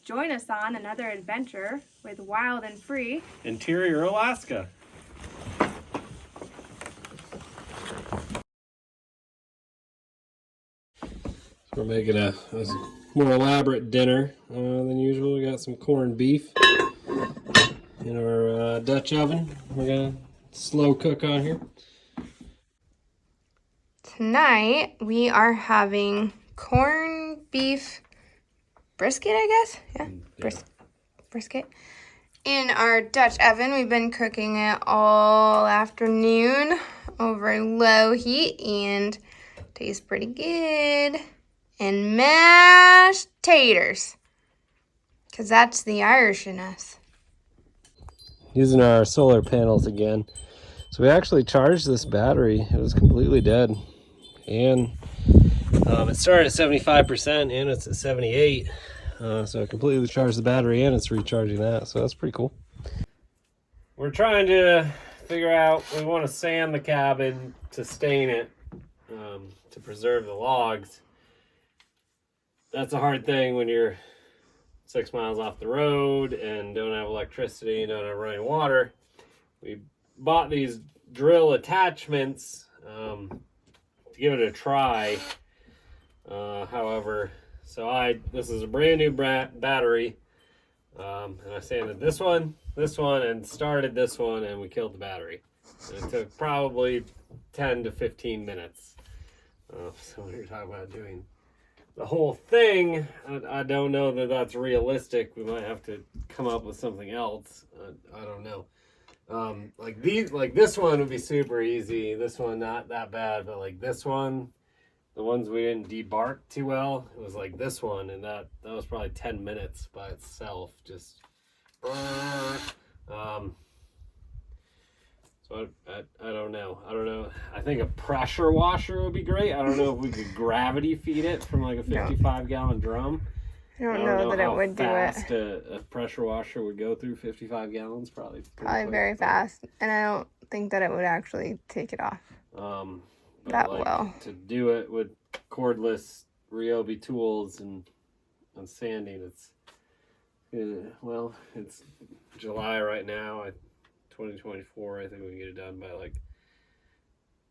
Join us on another adventure with Wild and Free, Interior Alaska. We're making a more elaborate dinner than usual. We got some corned beef in our Dutch oven. We're gonna slow cook on here. Tonight we are having corned beef brisket, I guess. Yeah, brisket. In our Dutch oven, we've been cooking it all afternoon over low heat and tastes pretty good. And mashed taters, because that's the Irish in us. Using our solar panels again. So we actually charged this battery. It was completely dead. And it started at 75% and it's at 78. So it completely charged the battery and it's recharging that. So that's pretty cool. We're trying to figure out, we want to sand the cabin to stain it, to preserve the logs. That's a hard thing when you're 6 miles off the road and don't have electricity and don't have running water. We bought these drill attachments to give it a try. However, this is a brand new battery, and I sanded this one, and started this one, and we killed the battery. And it took probably 10 to 15 minutes. So when you're talking about doing the whole thing, I don't know that that's realistic. We might have to come up with something else. I don't know. Like this one would be super easy. This one not that bad, but like this one, the ones we didn't debark too well, it was like this one, and that was probably 10 minutes by itself. Just so I don't know. I think a pressure washer would be great. I don't know if we could gravity feed it from like a 55-gallon drum. I don't know that it would do it. Fast a pressure washer would go through 55 gallons, probably very fast. And I don't think that it would actually take it off that well. To do it with cordless Ryobi tools and sanding, it's July right now. 2024, I think we can get it done by like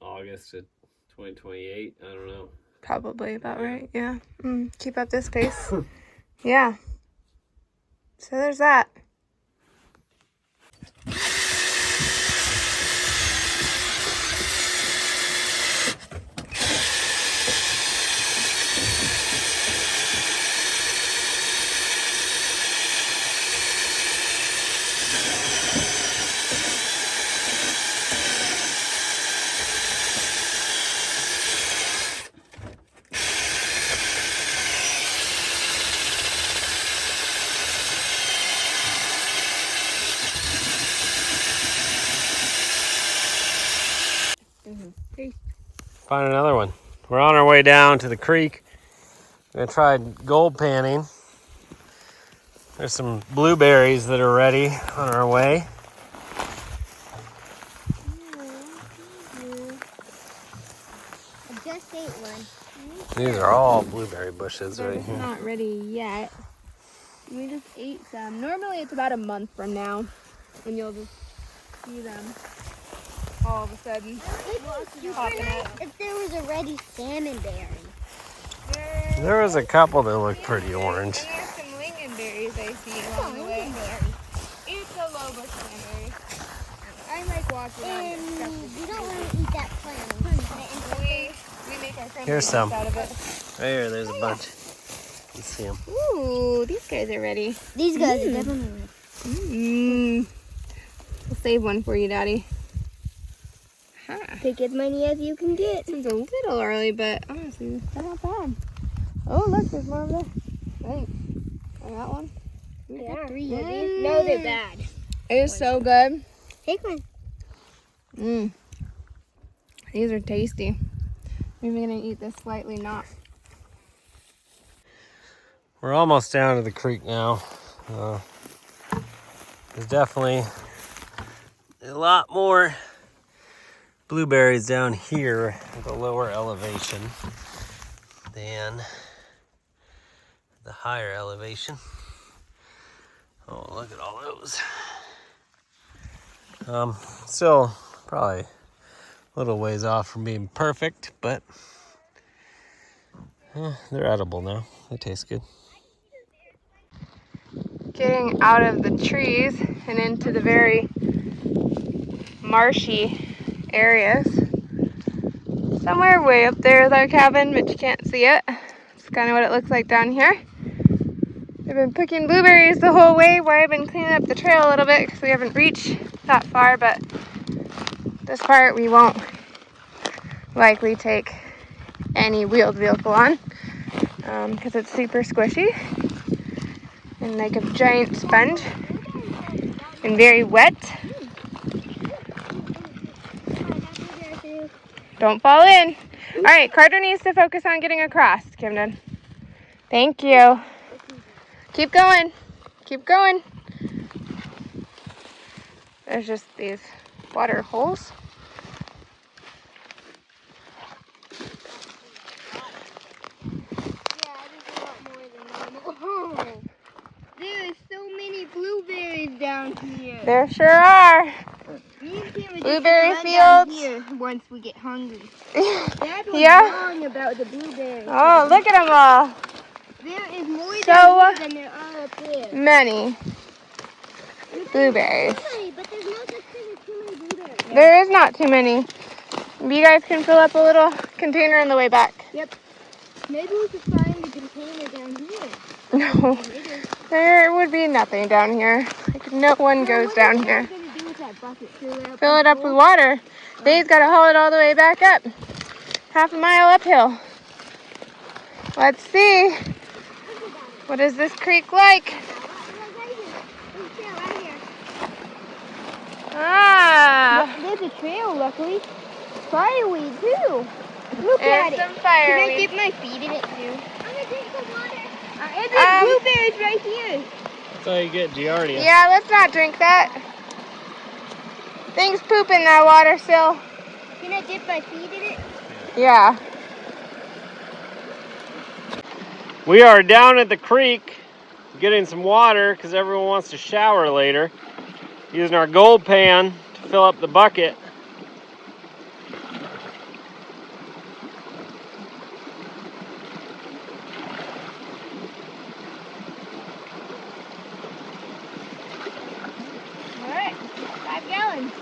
August of 2028. I don't know. Probably about right, yeah. Keep up this pace. Yeah. So there's that. Find another one. We're on our way down to the creek. We're gonna try gold panning. There's some blueberries that are ready on our way. I just ate one. These are all blueberry bushes right here. Not ready yet. We just ate some. Normally it's about a month from now, and you'll just see them all of a sudden. If there was already salmon berry. There was a couple that looked pretty orange. And there's some lingonberries I see along the way. It's a low bush cranberry. I like walking on it. You don't want to eat that plant. We make our cranberry Here's some. out of it. Right here, there's a bunch. Let's see them. Ooh, these guys are ready. These guys are definitely. We'll save one for you, Daddy. Take as many as you can get. It's a little early, but honestly, they're not bad. Oh, look, there's more of this. Thanks. I got one. I got 3 of these. No, they're bad. It is so good. Take one. These are tasty. Maybe I'm gonna eat this slightly not. We're almost down to the creek now. There's definitely a lot more blueberries down here at the lower elevation than the higher elevation. Oh, look at all those. Still probably a little ways off from being perfect, but they're edible now. They taste good. Getting out of the trees and into the very marshy areas. Somewhere way up there is our cabin, but you can't see it. It's kind of what it looks like down here. We've been picking blueberries the whole way where I've been cleaning up the trail a little bit because we haven't reached that far, but this part we won't likely take any wheeled vehicle on because it's super squishy and like a giant sponge and very wet. Don't fall in. All right, Carter needs to focus on getting across, Camden. Thank you. Keep going. Keep going. There's just these water holes. There are so many blueberries down here. There sure are. Blueberry fields. Here once we get hungry. Dad was Yeah. wrong about the blueberries. Oh, look at them all. There is more So down here than there are up there. many blueberries. But there's no such thing as too many blueberries. There is not too many. You guys can fill up a little container on the way back. Yep. Maybe we could find the container down here. No, there would be nothing down here. Like, no one goes down here. What are we going to do with that bucket? Fill it up with water. Dave's got to haul it all the way back up. Half a mile uphill. Let's see. What is this creek like? Ah, There's a trail, luckily. Fireweed, too. Look at and it. some Can I fireweed. dip my feet in it, too? I'm going to drink some water. There's blueberries right here. That's all you get, Giardia. Yeah, let's not drink that. Things poop in that water still. Can I dip my feet in it? Yeah. We are down at the creek getting some water because everyone wants to shower later. Using our gold pan to fill up the bucket. All right, 5 gallons.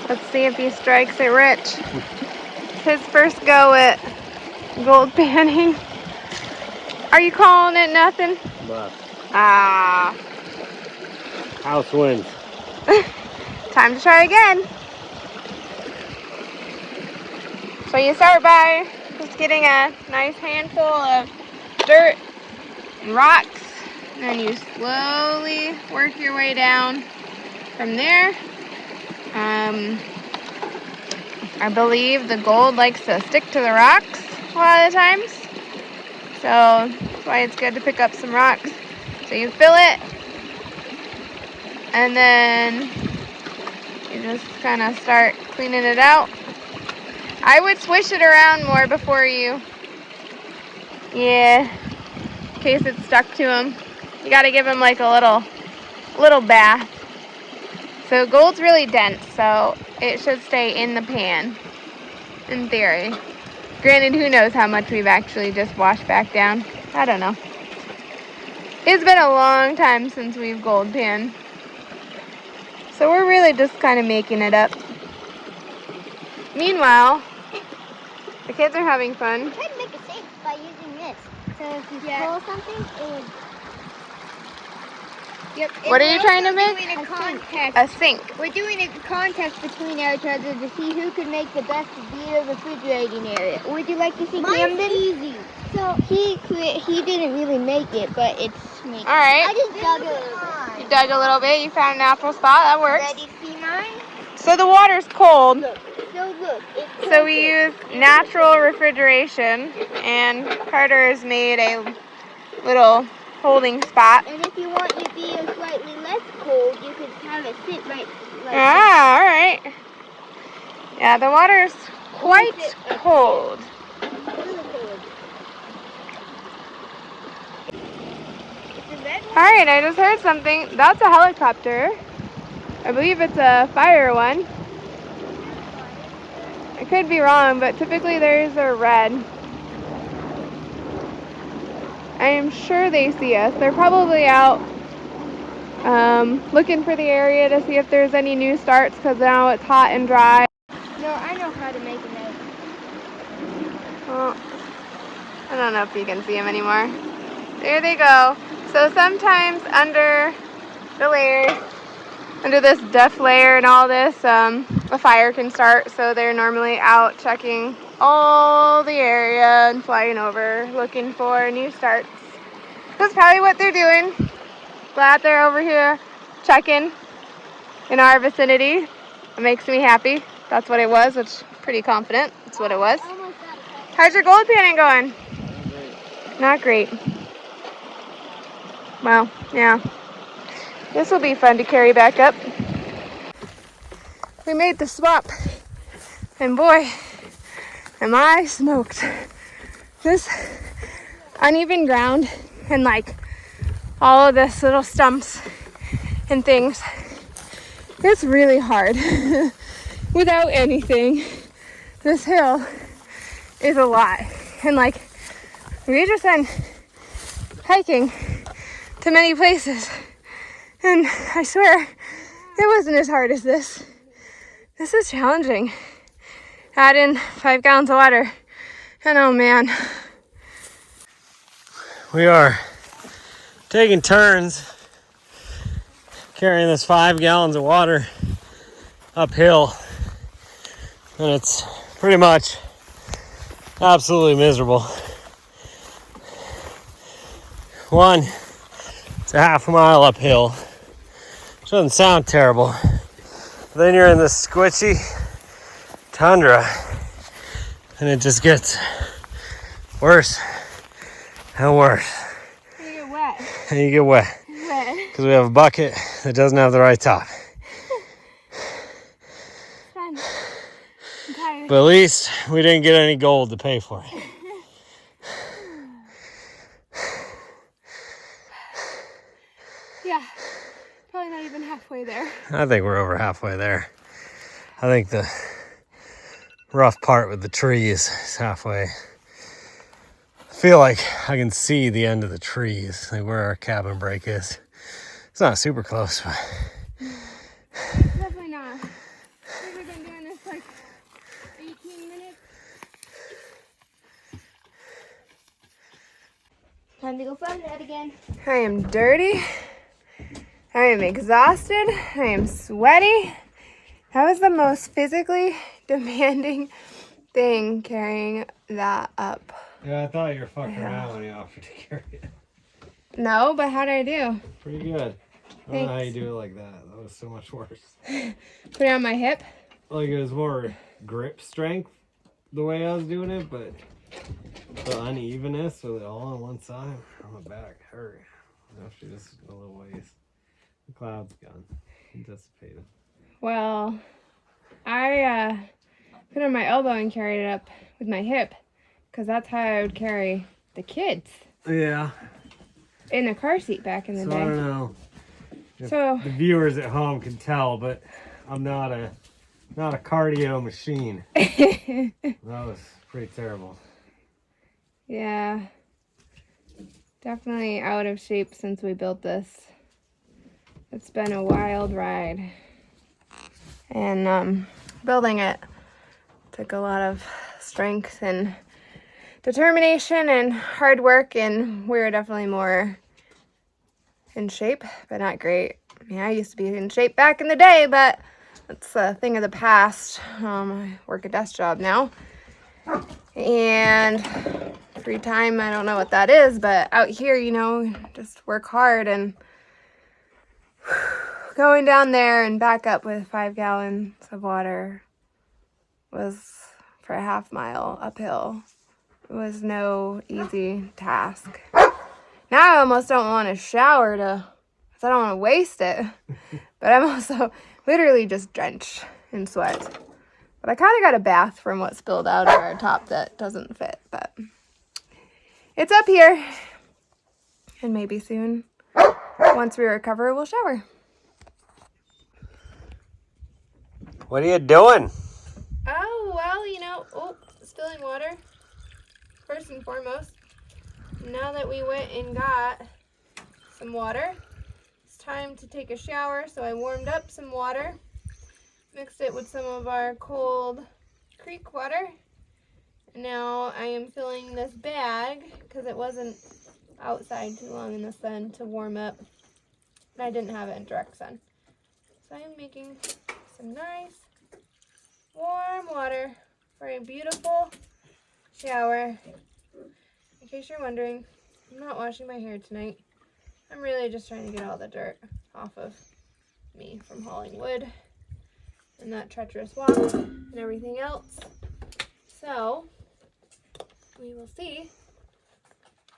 Let's see if he strikes it rich. It's his first go at gold panning. Are you calling it nothing? But Ah. house wins. Time to try again. So you start by just getting a nice handful of dirt and rocks, and then you slowly work your way down from there. I believe the gold likes to stick to the rocks a lot of the times, so that's why it's good to pick up some rocks. So you fill it, and then you just kind of start cleaning it out. I would swish it around more before you, in case it's stuck to them. You got to give them like a little bath. So gold's really dense, so it should stay in the pan, in theory. Granted, who knows how much we've actually just washed back down. I don't know. It's been a long time since we've gold panned. So we're really just kind of making it up. Meanwhile, the kids are having fun. I tried to make it safe by using this. So if you pull something, it would... Yep. What are you trying to make? Doing a contest. A sink. We're doing a contest between each other to see who can make the best beer refrigerating area. Would you like to see Camden? Easy. So he didn't really make it, but it's making. All right. I just dug it. You dug a little bit. You found a natural spot. That works. Ready to see mine? So the water's cold. Look. It's So we use natural refrigeration, and Carter has made a little holding spot. And if you want your beer slightly less cold, you could have it sit right like Ah, all right. Yeah, the water's quite cold. really cold. It's a red one. All right, I just heard something. That's a helicopter. I believe it's a fire one. I could be wrong, but typically there's a red. I am sure they see us. They're probably out looking for the area to see if there's any new starts, because now it's hot and dry. No, I know how to make a note. Well, I don't know if you can see them anymore. There they go. So sometimes under the layers, under this depth layer and all this, a fire can start. So they're normally out checking all the area and flying over, looking for new starts. That's probably what they're doing. Glad they're over here checking in our vicinity. It makes me happy. That's what it was, which I'm pretty confident that's what it was. How's your gold panning going? Not great. Well, yeah. This will be fun to carry back up. We made the swap, and boy, am I smoked. This uneven ground and like all of this little stumps and things, it's really hard. Without anything, this hill is a lot. And like, we just went hiking to many places, and I swear it wasn't as hard as this. This is challenging. Add in 5 gallons of water, and oh man. We are taking turns carrying this 5 gallons of water uphill, and it's pretty much absolutely miserable. One, it's a half mile uphill, which doesn't sound terrible. But then you're in this squishy tundra, and it just gets worse and worse. You get wet. And you get wet. Because we have a bucket that doesn't have the right top. Fun. I'm tired. But at least we didn't get any gold to pay for it. Yeah, probably not even halfway there. I think we're over halfway there. I think the rough part with the trees is halfway. I feel like I can see the end of the trees, like where our cabin break is. It's not super close, but Definitely not. We've been doing this like 18 minutes. Time to go find that again. I am dirty. I am exhausted. I am sweaty. That was the most physically demanding thing, carrying that up. yeah, I thought you were fucking around when you offered to carry it. No, but how'd I do? Pretty good. I don't know how you Thanks. do it like that. That was so much worse. Put it on my hip. Like it was more grip strength the way I was doing it, but the unevenness with it all on one side, on my back hurt. Actually, just a little ways. The cloud's gone. It dissipated. Well, I put it on my elbow and carried it up with my hip, because that's how I would carry the kids Yeah. in a car seat back in the So day. I don't know if So- the viewers at home can tell, but I'm not a cardio machine. That was pretty terrible. Yeah, definitely out of shape since we built this. It's been a wild ride. And building it took a lot of strength and determination and hard work, and we were definitely more in shape, but not great. I used to be in shape back in the day, but that's a thing of the past. I work a desk job now. And free time, I don't know what that is, but out here, just work hard, and Going down there and back up with 5 gallons of water was for a half mile uphill. It was no easy task. Now I almost don't want to shower because I don't want to waste it. But I'm also literally just drenched in sweat. But I kind of got a bath from what spilled out of our top that doesn't fit. But it's up here. And maybe soon, once we recover, we'll shower. What are you doing? Oh, well, you know, spilling water, first and foremost. Now that we went and got some water, it's time to take a shower. So I warmed up some water, mixed it with some of our cold creek water. And now I am filling this bag because it wasn't outside too long in the sun to warm up. And I didn't have it in direct sun. So I'm making some nice warm water for a beautiful shower. In case you're wondering, I'm not washing my hair tonight. I'm really just trying to get all the dirt off of me from hauling wood and that treacherous walk and everything else. So we will see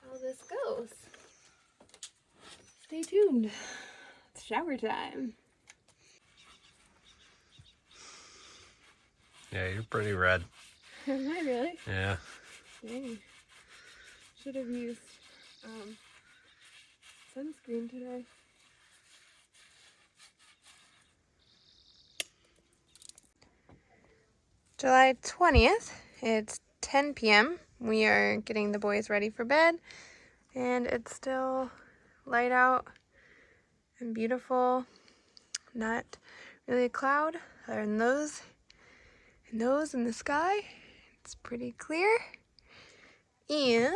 how this goes. Stay tuned. It's shower time. Yeah, you're pretty red. Am I really? Yeah. Dang. Should have used sunscreen today. July 20th. It's 10 p.m. We are getting the boys ready for bed, and it's still light out and beautiful. Not really a cloud other than those and those in the sky. It's pretty clear. And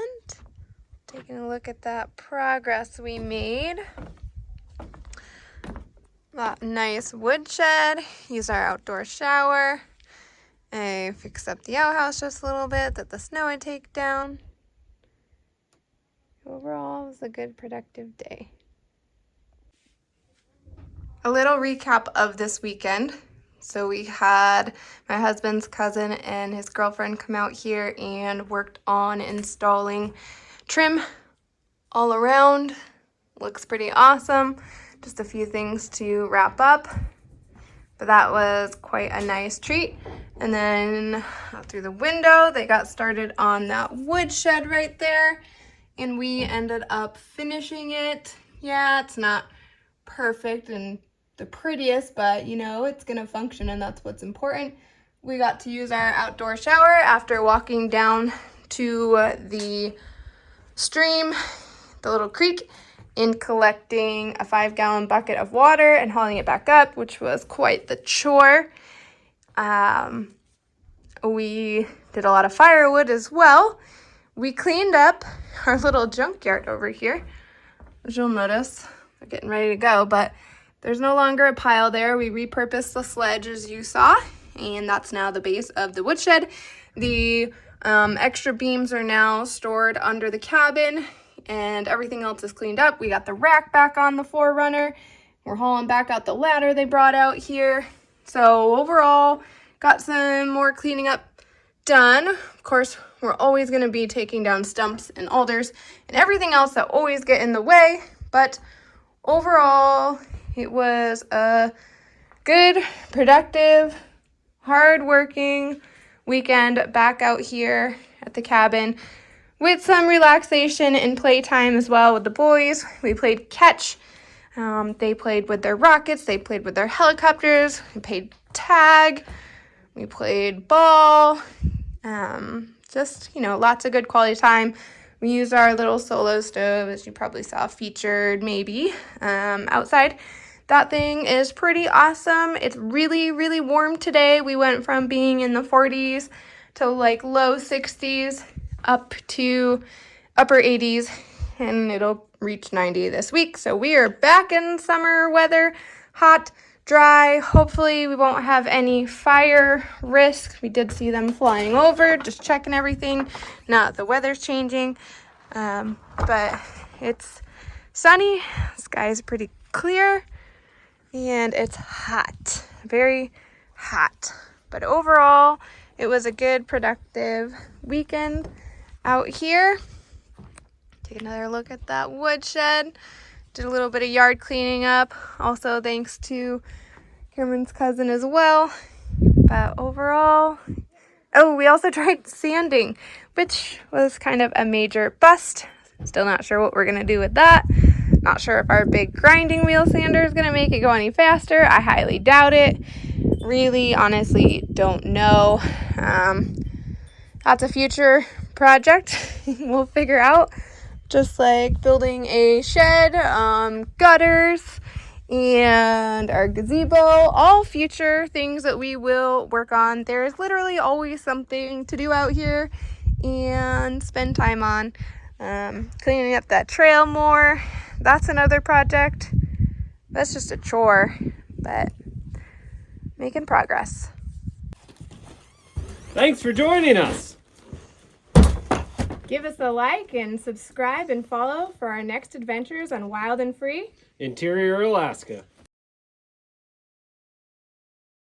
taking a look at that progress we made. That nice woodshed. Use our outdoor shower. I fixed up the outhouse just a little bit that the snow would take down. Overall, it was a good, productive day. A little recap of this weekend. So we had my husband's cousin and his girlfriend come out here and worked on installing trim all around. Looks pretty awesome. Just a few things to wrap up. But that was quite a nice treat. And then out through the window, they got started on that woodshed right there. And we ended up finishing it. Yeah, it's not perfect and the prettiest, but you know, it's gonna function and that's what's important. We got to use our outdoor shower after walking down to the stream, the little creek, in collecting a 5-gallon bucket of water and hauling it back up, which was quite the chore. We did a lot of firewood as well. We cleaned up our little junkyard over here, as you'll notice. We're getting ready to go, but there's no longer a pile there. We repurposed the sledge, as you saw, and that's now the base of the woodshed. The extra beams are now stored under the cabin, and everything else is cleaned up. We got the rack back on the Forerunner. We're hauling back out the ladder they brought out here. So overall, got some more cleaning up done. Of course, we're always going to be taking down stumps and alders and everything else that always get in the way. But overall, it was a good, productive, hard-working weekend back out here at the cabin with some relaxation and playtime as well with the boys. We played catch. They played with their rockets. They played with their helicopters. We played tag. We played ball. Just, you know, lots of good quality time. We used our little solo stove, as you probably saw featured maybe outside. That thing is pretty awesome. It's really, really warm today. We went from being in the 40s to like low 60s up to upper 80s, and it'll reach 90 this week. So we are back in summer weather, hot, dry. Hopefully we won't have any fire risk. We did see them flying over, just checking everything. Now the weather's changing, but it's sunny. The sky is pretty clear. and it's hot, very hot. But overall, it was a good, productive weekend out here. Take another look at that woodshed. Did a little bit of yard cleaning up. Also, thanks to Cameron's cousin as well. But overall, oh, we also tried sanding, which was kind of a major bust. Still not sure what we're gonna do with that. Not sure if our big grinding wheel sander is gonna make it go any faster. I highly doubt it. Really, honestly, don't know. That's a future project we'll figure out. Just like building a shed, gutters, and our gazebo, all future things that we will work on. There's literally always something to do out here and spend time on. Cleaning up that trail more, that's another project. That's just a chore, but making progress. Thanks for joining us. Give us a like and subscribe and follow for our next adventures on Wild and Free Interior Alaska.